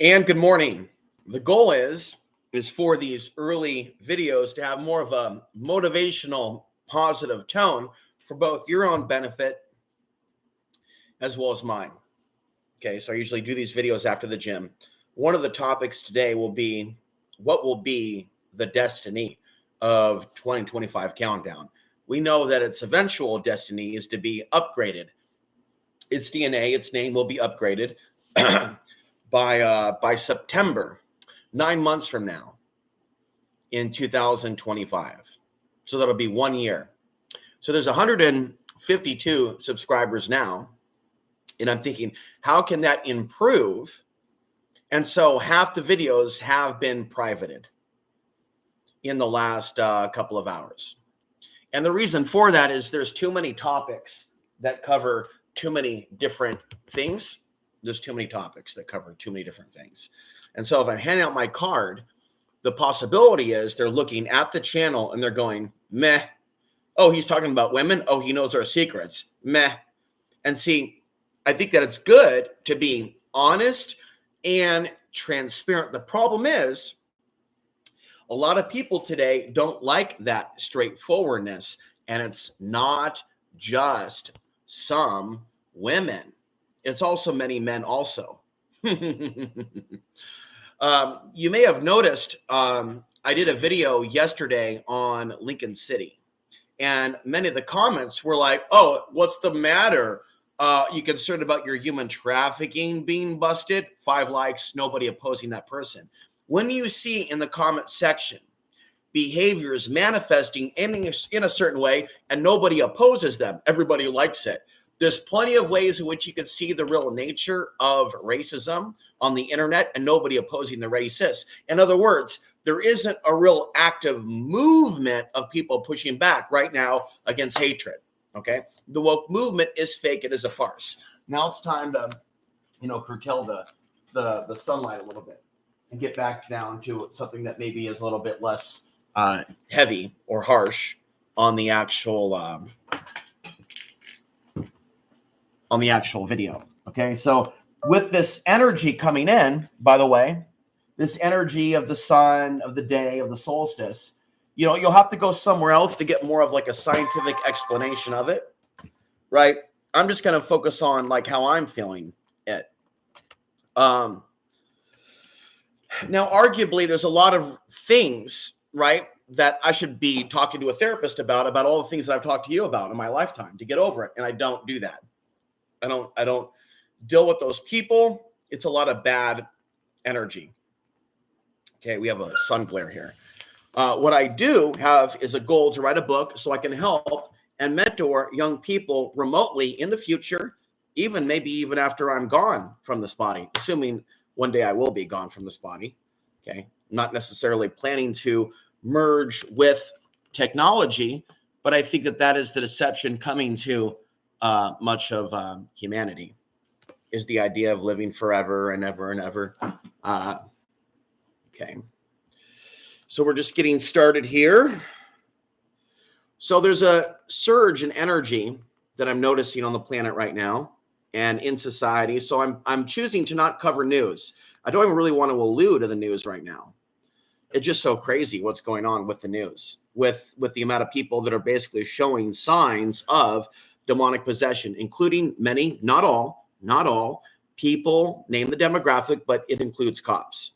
And good morning. The goal is for these early videos to have more of a motivational, positive tone for both your own benefit as well as mine. Okay, so I usually do these videos after the gym. One of the topics today will be what will be the destiny of 2025 countdown. We know that its eventual destiny is to be upgraded. Its DNA, its name will be upgraded by September, 9 months from now, in 2025. So that'll be 1 year. So there's 152 subscribers now, and I'm thinking, how can that improve? And so half the videos have been privated in the last couple of hours. And the reason for that is there's too many topics that cover too many different things. There's too many topics that cover too many different things. And so if I'm handing out my card, the possibility is they're looking at the channel and they're going, meh. Oh, he's talking about women. Oh, he knows our secrets. Meh. And see, I think that it's good to be honest and transparent. The problem is a lot of people today don't like that straightforwardness. And it's not just some women. It's also many men also. You may have noticed I did a video yesterday on Lincoln City. And many of the comments were like, oh, what's the matter? You concerned about your human trafficking being busted? 5 likes, nobody opposing that person. When you see in the comment section behaviors manifesting in a certain way and nobody opposes them, everybody likes it. There's plenty of ways in which you can see the real nature of racism on the internet and nobody opposing the racist. In other words, there isn't a real active movement of people pushing back right now against hatred. Okay. The woke movement is fake. It is a farce. Now it's time to, curtail the sunlight a little bit and get back down to something that maybe is a little bit less heavy or harsh on the actual video. Okay. So with this energy coming in, by the way, this energy of the sun, of the day, of the solstice, you'll have to go somewhere else to get more of like a scientific explanation of it, right? I'm just going to focus on like how I'm feeling it. Now, arguably, there's a lot of things, right, that I should be talking to a therapist about all the things that I've talked to you about in my lifetime to get over it. And I don't do that. I don't deal with those people. It's a lot of bad energy. Okay, we have a sun glare here. What I do have is a goal to write a book so I can help and mentor young people remotely in the future, maybe even after I'm gone from this body, assuming one day I will be gone from this body. Okay, not necessarily planning to merge with technology, but I think that is the deception coming to much of humanity, is the idea of living forever and ever and ever. Okay. So we're just getting started here. So there's a surge in energy that I'm noticing on the planet right now and in society. So I'm choosing to not cover news. I don't even really want to allude to the news right now. It's just so crazy what's going on with the news, with the amount of people that are basically showing signs of demonic possession, including many, not all people, name the demographic, but it includes cops.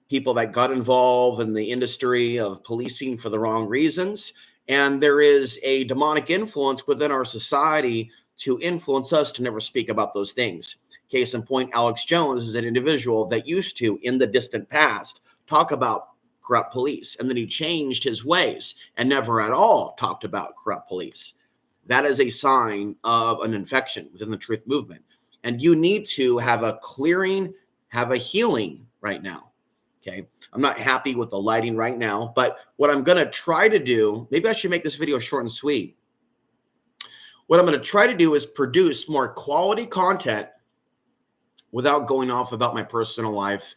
People that got involved in the industry of policing for the wrong reasons. And there is a demonic influence within our society to influence us to never speak about those things. Case in point, Alex Jones is an individual that used to, in the distant past, talk about corrupt police. And then he changed his ways and never at all talked about corrupt police. That is a sign of an infection within the truth movement. And you need to have a clearing, have a healing right now. Okay, I'm not happy with the lighting right now, but what I'm going to try to do, maybe I should make this video short and sweet. What I'm going to try to do is produce more quality content without going off about my personal life.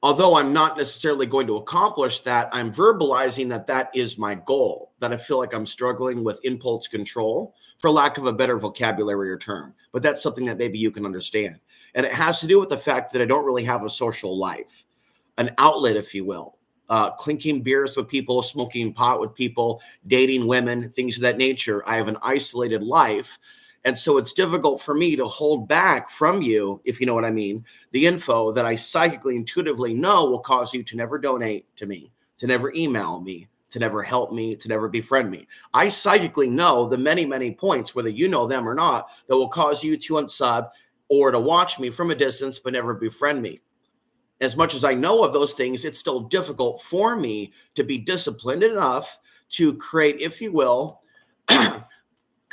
Although I'm not necessarily going to accomplish that, I'm verbalizing that is my goal, that I feel like I'm struggling with impulse control, for lack of a better vocabulary or term. But that's something that maybe you can understand. And it has to do with the fact that I don't really have a social life, an outlet, if you will. Clinking beers with people, smoking pot with people, dating women, things of that nature. I have an isolated life. And so it's difficult for me to hold back from you, if you know what I mean, the info that I psychically, intuitively know will cause you to never donate to me, to never email me, to never help me, to never befriend me. I psychically know the many, many points, whether you know them or not, that will cause you to unsub or to watch me from a distance, but never befriend me. As much as I know of those things, it's still difficult for me to be disciplined enough to create, if you will, because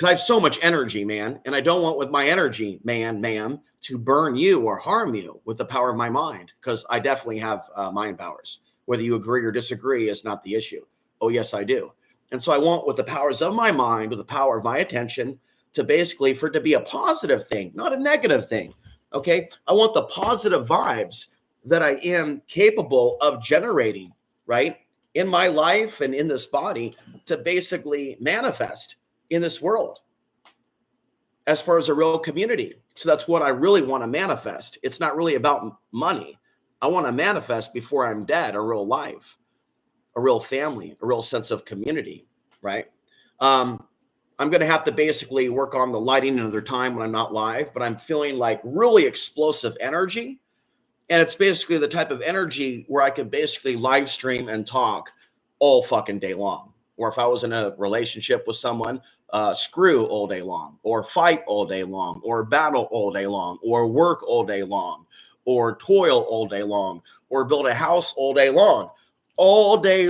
I have so much energy, man, and I don't want with my energy, ma'am, to burn you or harm you with the power of my mind, because I definitely have mind powers. Whether you agree or disagree is not the issue. Oh, yes, I do. And so I want with the powers of my mind, with the power of my attention, to basically for it to be a positive thing, not a negative thing. Okay. I want the positive vibes that I am capable of generating, right, in my life and in this body to basically manifest in this world as far as a real community. So that's what I really want to manifest. It's not really about money. I want to manifest before I'm dead, a real life, a real family, a real sense of community, right? I'm going to have to basically work on the lighting another time when I'm not live, but I'm feeling like really explosive energy. And it's basically the type of energy where I could basically live stream and talk all fucking day long. Or if I was in a relationship with someone, screw all day long, or fight all day long, or battle all day long, or work all day long, or toil all day long, or build a house all day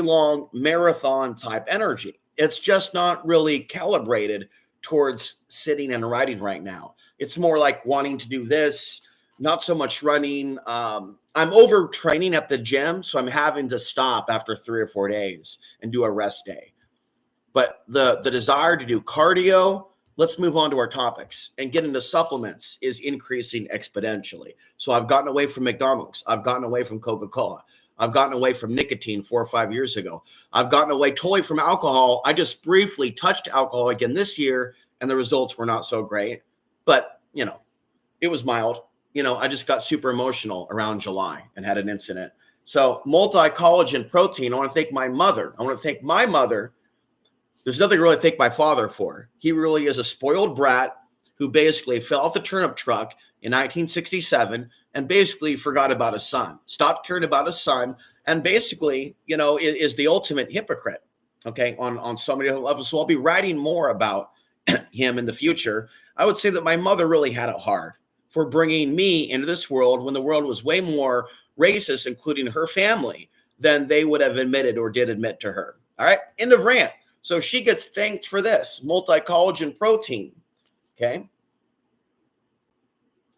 long, marathon type energy. It's just not really calibrated towards sitting and writing right now. It's more like wanting to do this, not so much running. I'm overtraining at the gym, so I'm having to stop after 3 or 4 days and do a rest day. But the desire to do cardio, let's move on to our topics, and get into supplements is increasing exponentially. So I've gotten away from McDonald's. I've gotten away from Coca-Cola. I've gotten away from nicotine 4 or 5 years ago. I've gotten away totally from alcohol. I just briefly touched alcohol again this year, and the results were not so great. But, it was mild. I just got super emotional around July and had an incident. So multi-collagen protein, I want to thank my mother. There's nothing to really thank my father for. He really is a spoiled brat who basically fell off the turnip truck in 1967 and basically forgot about his son, stopped caring about his son, and basically, is the ultimate hypocrite, okay, on so many levels. So I'll be writing more about him in the future. I would say that my mother really had it hard for bringing me into this world when the world was way more racist, including her family, than they would have admitted or did admit to her. All right, end of rant. So she gets thanked for this multi-collagen protein, okay?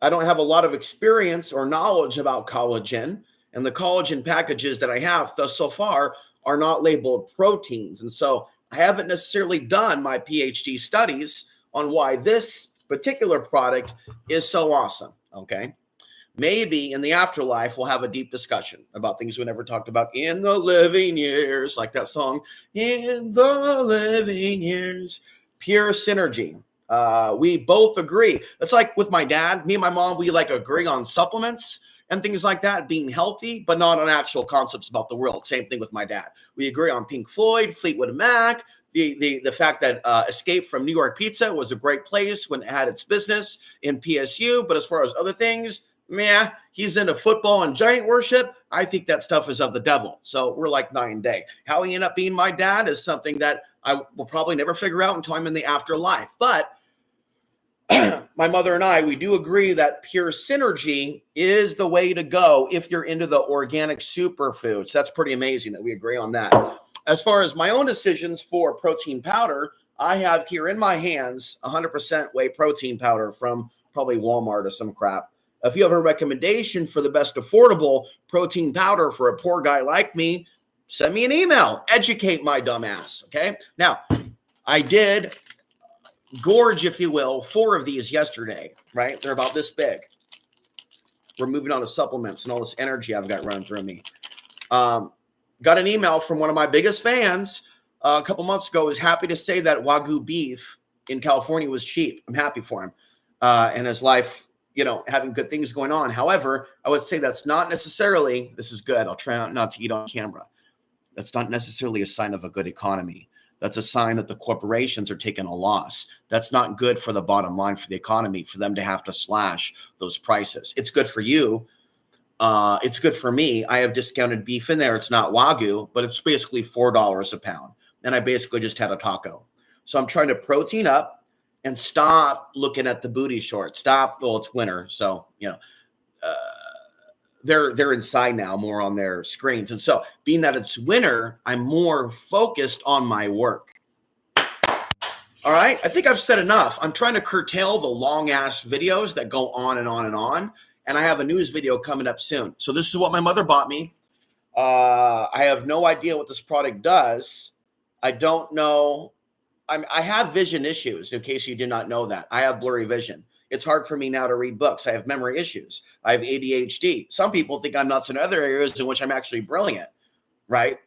I don't have a lot of experience or knowledge about collagen, and the collagen packages that I have thus so far are not labeled proteins. And so I haven't necessarily done my PhD studies on why this particular product is so awesome, okay? Maybe in the afterlife, we'll have a deep discussion about things we never talked about in the living years, like that song, In the Living Years. Pure synergy. We both agree. It's like with my dad, me and my mom, we agree on supplements and things like that, being healthy, but not on actual concepts about the world. Same thing with my dad. We agree on Pink Floyd, Fleetwood Mac, the fact that Escape from New York Pizza was a great place when it had its business in PSU. But as far as other things, he's into football and giant worship. I think that stuff is of the devil. So we're like night and day. How he ended up being my dad is something that I will probably never figure out until I'm in the afterlife. But my mother and I, we do agree that pure synergy is the way to go if you're into the organic superfoods. That's pretty amazing that we agree on that. As far as my own decisions for protein powder, I have here in my hands 100% whey protein powder from probably Walmart or some crap. If you have a recommendation for the best affordable protein powder for a poor guy like me, send me an email. Educate my dumb ass, okay? Now, I did gorge, if you will, 4 of these yesterday, right? They're about this big. We're moving on to supplements and all this energy I've got running through me. Got an email from one of my biggest fans a couple months ago. Was happy to say that Wagyu beef in California was cheap. I'm happy for him. And his life, having good things going on. However, I would say that's not necessarily, this is good. I'll try not to eat on camera. That's not necessarily a sign of a good economy. That's a sign that the corporations are taking a loss. That's not good for the bottom line for the economy, for them to have to slash those prices. It's good for you. It's good for me. I have discounted beef in there. It's not Wagyu, but it's basically $4 a pound. And I basically just had a taco. So I'm trying to protein up and stop looking at the booty shorts. Stop. Well, it's winter. So, they're inside now, more on their screens. And so being that it's winter, I'm more focused on my work. All right. I think I've said enough. I'm trying to curtail the long ass videos that go on and on and on. And I have a news video coming up soon. So this is what my mother bought me. I have no idea what this product does. I don't know. I have vision issues, in case you did not know that. I have blurry vision. It's hard for me now to read books. I have memory issues. I have ADHD. Some people think I'm nuts in other areas in which I'm actually brilliant, right?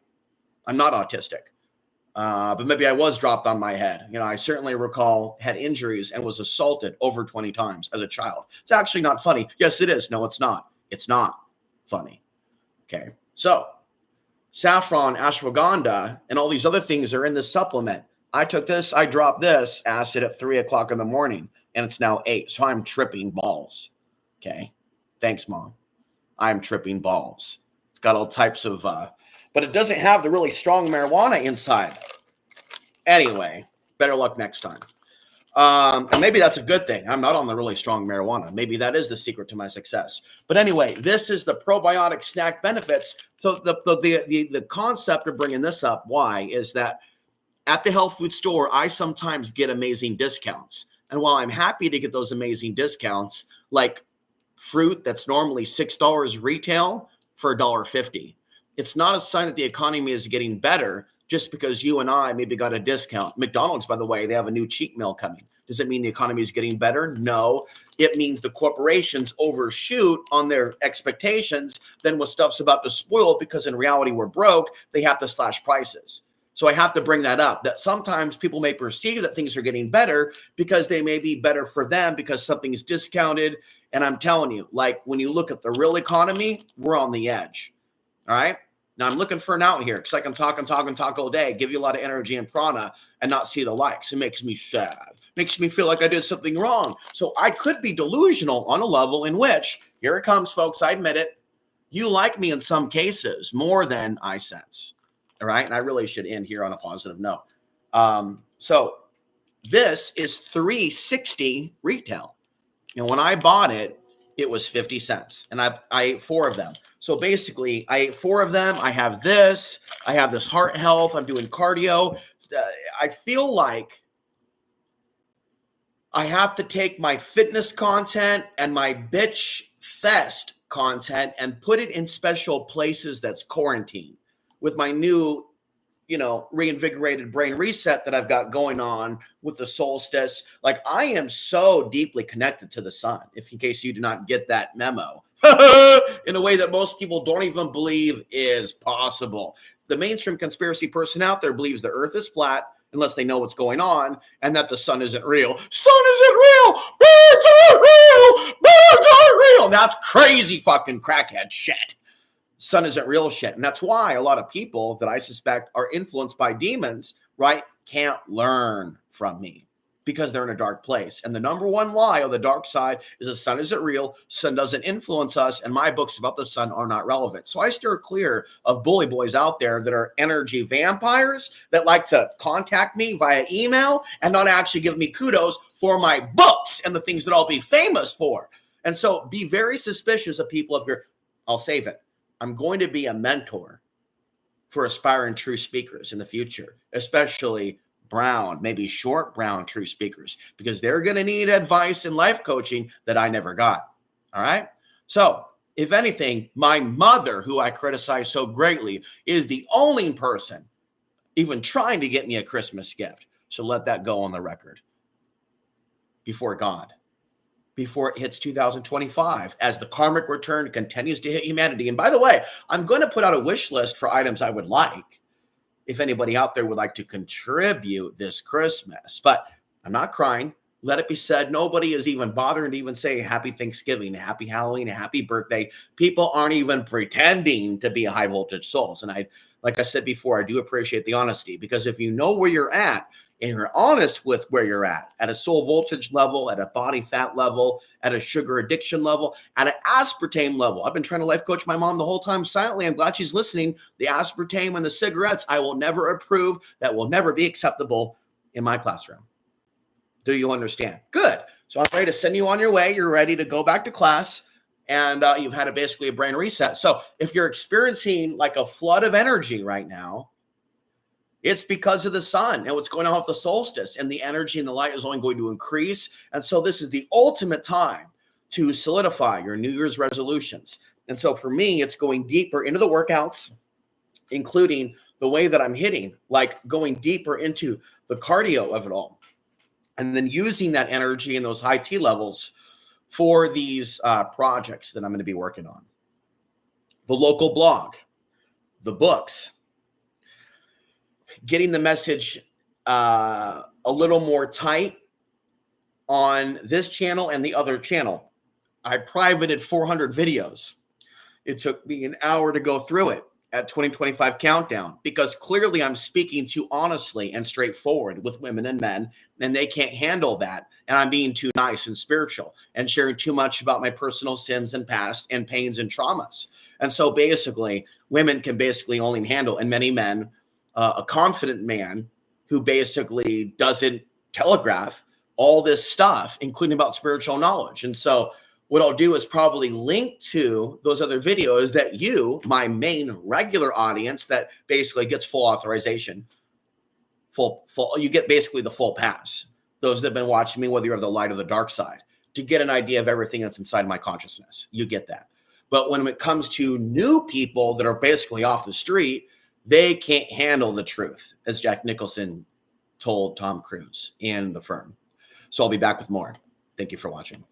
I'm not autistic. But maybe I was dropped on my head. I certainly recall had injuries and was assaulted over 20 times as a child. It's actually not funny. Yes, it is. No, it's not. It's not funny. Okay. So saffron, ashwagandha, and all these other things are in this supplement. I took this, I dropped this acid at 3 o'clock in the morning, and it's now 8. So I'm tripping balls. Okay. Thanks, Mom. I'm tripping balls. It's got all types of, but it doesn't have the really strong marijuana inside. Anyway, better luck next time. And maybe that's a good thing. I'm not on the really strong marijuana. Maybe that is the secret to my success. But anyway, this is the probiotic snack benefits. So the concept of bringing this up, why, is that at the health food store, I sometimes get amazing discounts. And while I'm happy to get those amazing discounts, like fruit that's normally $6 retail for $1.50, it's not a sign that the economy is getting better just because you and I maybe got a discount. McDonald's, by the way, they have a new cheat meal coming. Does it mean the economy is getting better? No. It means the corporations overshoot on their expectations. Then when stuff's about to spoil, because in reality we're broke, they have to slash prices. So I have to bring that up, that sometimes people may perceive that things are getting better because they may be better for them because something is discounted. And I'm telling you, like when you look at the real economy, we're on the edge. All right. Now I'm looking for an out here because I can talk all day, give you a lot of energy and prana and not see the likes. It makes me sad, makes me feel like I did something wrong. So I could be delusional on a level in which, here it comes, folks, I admit it, you like me in some cases more than I sense. All right. And I really should end here on a positive note. So this is $3.60 retail. And when I bought it, it was 50 cents. And I ate 4 of them. So basically, I ate 4 of them. I have this heart health. I'm doing cardio. I feel like I have to take my fitness content and my bitch fest content and put it in special places that's quarantined with my new, reinvigorated brain reset that I've got going on with the solstice. Like I am so deeply connected to the sun, if in case you do not get that memo, in a way that most people don't even believe is possible. The mainstream conspiracy person out there believes the earth is flat unless they know what's going on and that the sun isn't real. Sun isn't real. Birds aren't real. Birds aren't real. That's crazy fucking crackhead shit. Sun isn't real shit. And that's why a lot of people that I suspect are influenced by demons, right, can't learn from me because they're in a dark place. And the number one lie of the dark side is the sun isn't real, sun doesn't influence us, and my books about the sun are not relevant. So I steer clear of bully boys out there that are energy vampires that like to contact me via email and not actually give me kudos for my books and the things that I'll be famous for. And so be very suspicious of people if you're, I'll save it. I'm going to be a mentor for aspiring true speakers in the future, especially brown, maybe short brown true speakers, because they're going to need advice and life coaching that I never got. All right. So if anything, my mother, who I criticize so greatly, is the only person even trying to get me a Christmas gift. So let that go on the record before God. Before it hits 2025, as the karmic return continues to hit humanity. And by the way, I'm going to put out a wish list for items I would like if anybody out there would like to contribute this Christmas. But I'm not crying. Let it be said, nobody is even bothering to even say happy Thanksgiving, happy Halloween, happy birthday. People aren't even pretending to be high voltage souls. And like I said before, I do appreciate the honesty, because if you know where you're at and you're honest with where you're at a soul voltage level, at a body fat level, at a sugar addiction level, at an aspartame level. I've been trying to life coach my mom the whole time silently. I'm glad she's listening. The aspartame and the cigarettes, I will never approve. That will never be acceptable in my classroom. Do you understand? Good. So I'm ready to send you on your way. You're ready to go back to class, and you've had basically a brain reset. So if you're experiencing like a flood of energy right now, it's because of the sun and what's going on with the solstice, and the energy and the light is only going to increase. And so this is the ultimate time to solidify your New Year's resolutions. And so for me, it's going deeper into the workouts, including the way that I'm hitting, like going deeper into the cardio of it all. And then using that energy and those high T levels for these projects that I'm going to be working on. The local blog, the books, getting the message a little more tight on this channel and the other channel. I privated 400 videos. It took me an hour to go through it at 2025 Countdown, because clearly I'm speaking too honestly and straightforward with women and men, and they can't handle that. And I'm being too nice and spiritual and sharing too much about my personal sins and past and pains and traumas. And so basically, women can basically only handle, and many men, a confident man who basically doesn't telegraph all this stuff, including about spiritual knowledge. And so what I'll do is probably link to those other videos that you, my main regular audience that basically gets full authorization, you get basically the full pass. Those that have been watching me, whether you're of the light or the dark side, to get an idea of everything that's inside my consciousness. You get that. But when it comes to new people that are basically off the street, they can't handle the truth, as Jack Nicholson told Tom Cruise in The Firm. So I'll be back with more. Thank you for watching.